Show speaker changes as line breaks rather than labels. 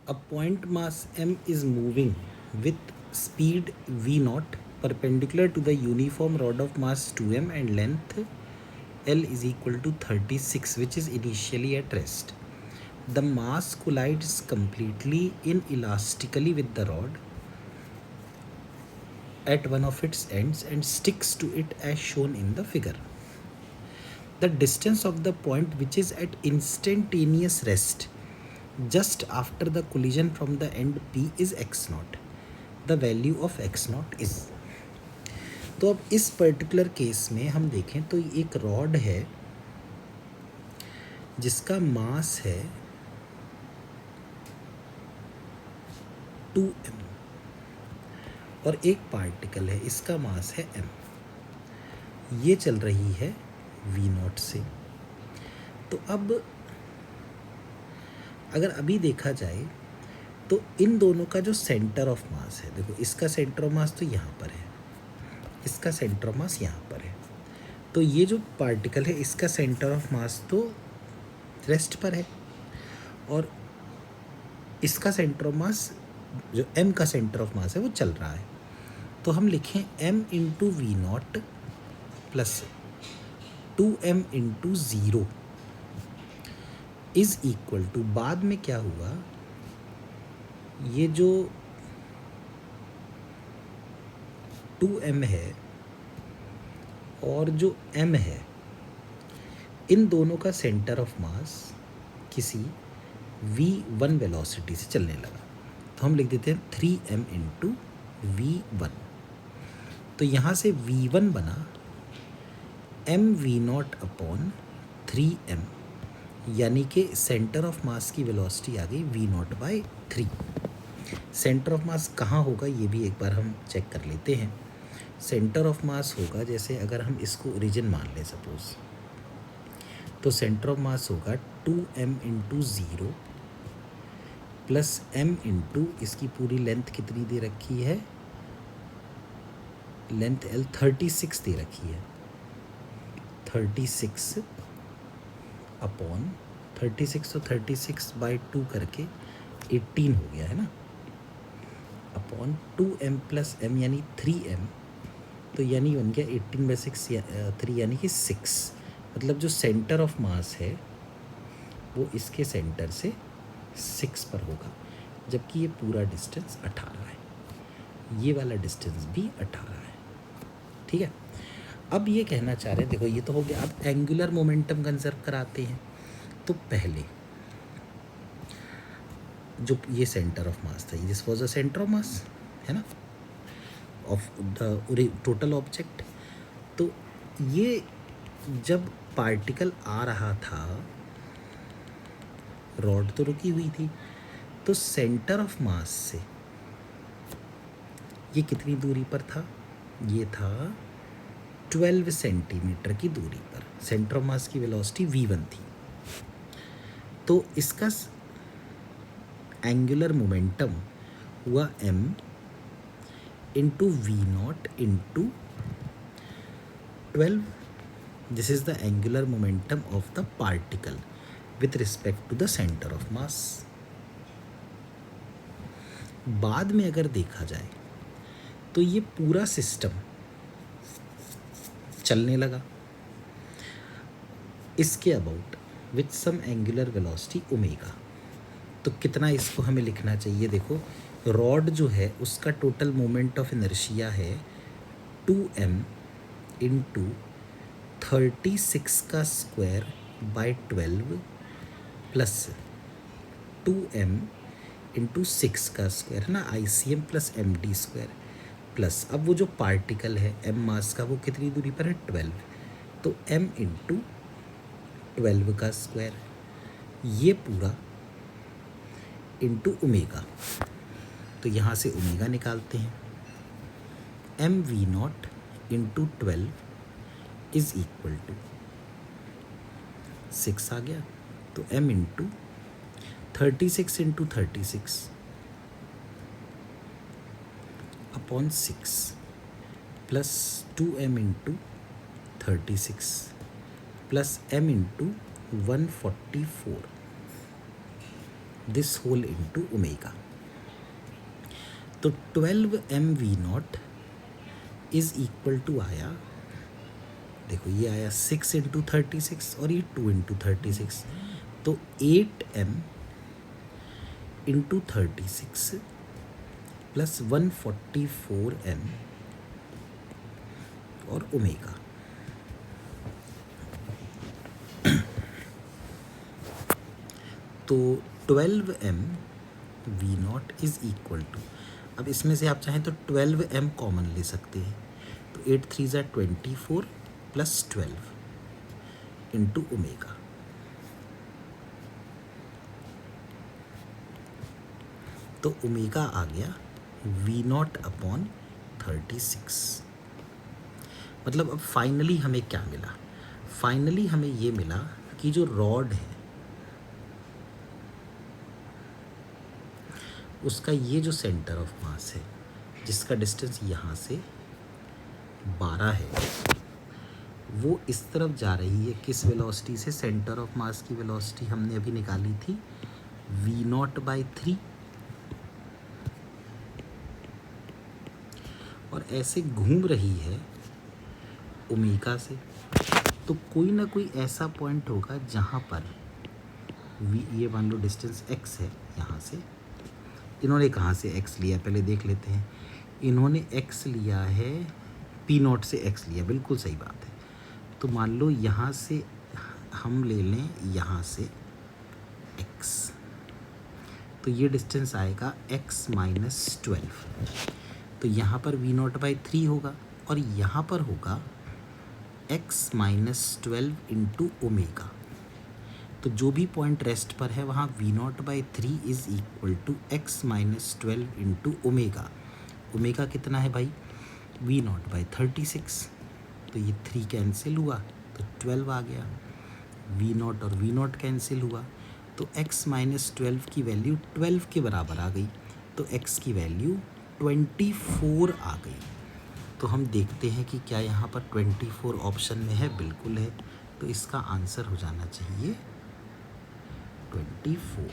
A point mass m is moving with speed v naught perpendicular to the uniform rod of mass 2m and length L is equal to 36, which is initially at rest. The mass collides completely inelastically with the rod at one of its ends and sticks to it as shown in the figure. The distance of the point which is at instantaneous rest just after the collision from the end P is x naught. The value of x naught is. तो अब इस particular case में हम देखें तो एक rod है जिसका मास है 2m और एक पार्टिकल है इसका मास है m. ये चल रही है v नॉट से. तो अब अगर अभी देखा जाए तो इन दोनों का जो सेंटर ऑफ मास है, देखो इसका सेंटर ऑफ मास तो यहाँ पर है, इसका सेंटर ऑफ मास यहाँ पर है. तो ये जो पार्टिकल है इसका सेंटर ऑफ मास तो रेस्ट पर है और इसका सेंटर ऑफ मास जो m का सेंटर ऑफ मास है वो चल रहा है. तो हम लिखें m into v naught plus 2m into zero is equal to, बाद में क्या हुआ, ये जो 2m है और जो m है इन दोनों का सेंटर ऑफ मास किसी v1 वेलोसिटी से चलने लगा. तो हम लिख देते हैं 3m इंटू v1. तो यहाँ से v1 बना mv नॉट अपॉन 3m, यानी कि सेंटर ऑफ मास की वेलोसिटी आ गई v not by 3. Centre of मास कहाँ होगा ये भी एक बार हम चेक कर लेते हैं. सेंटर ऑफ मास होगा, जैसे अगर हम इसको ओरिजिन मान लें सपोज, तो सेंटर ऑफ मास होगा 2m into zero plus m into इसकी पूरी लेंथ कितनी दे रखी है, लेंथ L 36 दे रखी है, 36 अपॉन 36, तो 36 बाई 2 करके 18 हो गया है ना, अपॉन 2m प्लस m यानी 3m. तो यानी बन गया 18 बाई 6 3 यानी कि 6. मतलब जो सेंटर ऑफ मास है वो इसके सेंटर से 6 पर होगा, जबकि ये पूरा डिस्टेंस 18 है, ये वाला डिस्टेंस भी 18 है. ठीक है. अब ये कहना चाह रहे हैं, देखो ये तो हो गया. अब एंगुलर मोमेंटम कंजर्व कराते हैं. तो पहले जो ये सेंटर ऑफ मास था, this was a centre of मास है ना, ऑफ द टोटल ऑब्जेक्ट. तो ये जब पार्टिकल आ रहा था, रॉड तो रुकी हुई थी, तो सेंटर ऑफ मास से ये कितनी दूरी पर था, ये था 12 सेंटीमीटर की दूरी पर. सेंटर ऑफ मास की वेलोसिटी v1 थी. तो इसका एंगुलर मोमेंटम हुआ m into v naught into 12. This is the angular momentum of the particle with respect to the centre of mass. बाद में अगर देखा जाए तो ये पूरा सिस्टम चलने लगा इसके about with some angular velocity omega. तो कितना इसको हमें लिखना चाहिए, देखो रॉड जो है उसका टोटल मोमेंट ऑफ इनर्शिया है 2m इंटू 36 का square by 12 plus 2m into 6 का स्क्वायर है ना, ICM plus MD square plus, अब वो जो पार्टिकल है m मास का वो कितनी दूरी पर है 12, तो m इंटू 12 का स्क्वायर, ये पूरा इंटू ओमेगा. तो यहाँ से ओमेगा निकालते हैं, mv not into 12 is equal to 6 आ गया. तो m into 36 into 36 upon 6 plus 2m into 36 plus m into 144 this whole into omega. तो 12 mv0 इज इक्वल टू आया, देखो ये आया 6 इंटू 36 और ये 2 इंटू 36, तो 8m इंटू 36 प्लस 144m और ओमेगा। तो 12mv0 इज इक्वल टू, अब इसमें से आप चाहें तो 12m कॉमन ले सकते हैं, तो 8 3 ज़ा 24 प्लस 12 इंटू ओमेगा। तो ओमेगा आ गया v0 अपॉन 36। मतलब अब फाइनली हमें क्या मिला, फाइनली हमें ये मिला कि जो रॉड है उसका ये जो सेंटर ऑफ मास है, जिसका डिस्टेंस यहाँ से 12 है, वो इस तरफ जा रही है किस वेलोसिटी से, सेंटर ऑफ मास की वेलोसिटी हमने अभी निकाली थी v0/3, और ऐसे घूम रही है ओमेगा से। तो कोई ना कोई ऐसा पॉइंट होगा जहाँ पर ये मान लो डिस्टेंस x है, यहाँ से इन्होंने कहाँ से x लिया पहले देख लेते हैं। इन्होंने x लिया है P0 से x लिया, बिल्कुल सही बात है। तो मान लो यहाँ से हम ले लें यहाँ से x, तो ये डिस्टेंस आएगा x माइनस 12। तो यहाँ पर v0/3 होगा और यहाँ पर होगा x माइनस 12 इंटू ओमेगा। तो जो भी पॉइंट रेस्ट पर है वहाँ v0/3 is equal to x minus 12 into omega. Omega कितना है भाई, v0/36, तो ये 3 कैंसिल हुआ तो 12 आ गया, v0 और v0 कैंसिल हुआ तो x माइनस 12 की वैल्यू 12 के बराबर आ गई, तो x की वैल्यू 24 आ गई। तो हम देखते हैं कि क्या यहाँ पर 24 ऑप्शन में है, बिल्कुल है, तो इसका आंसर हो जाना चाहिए 24।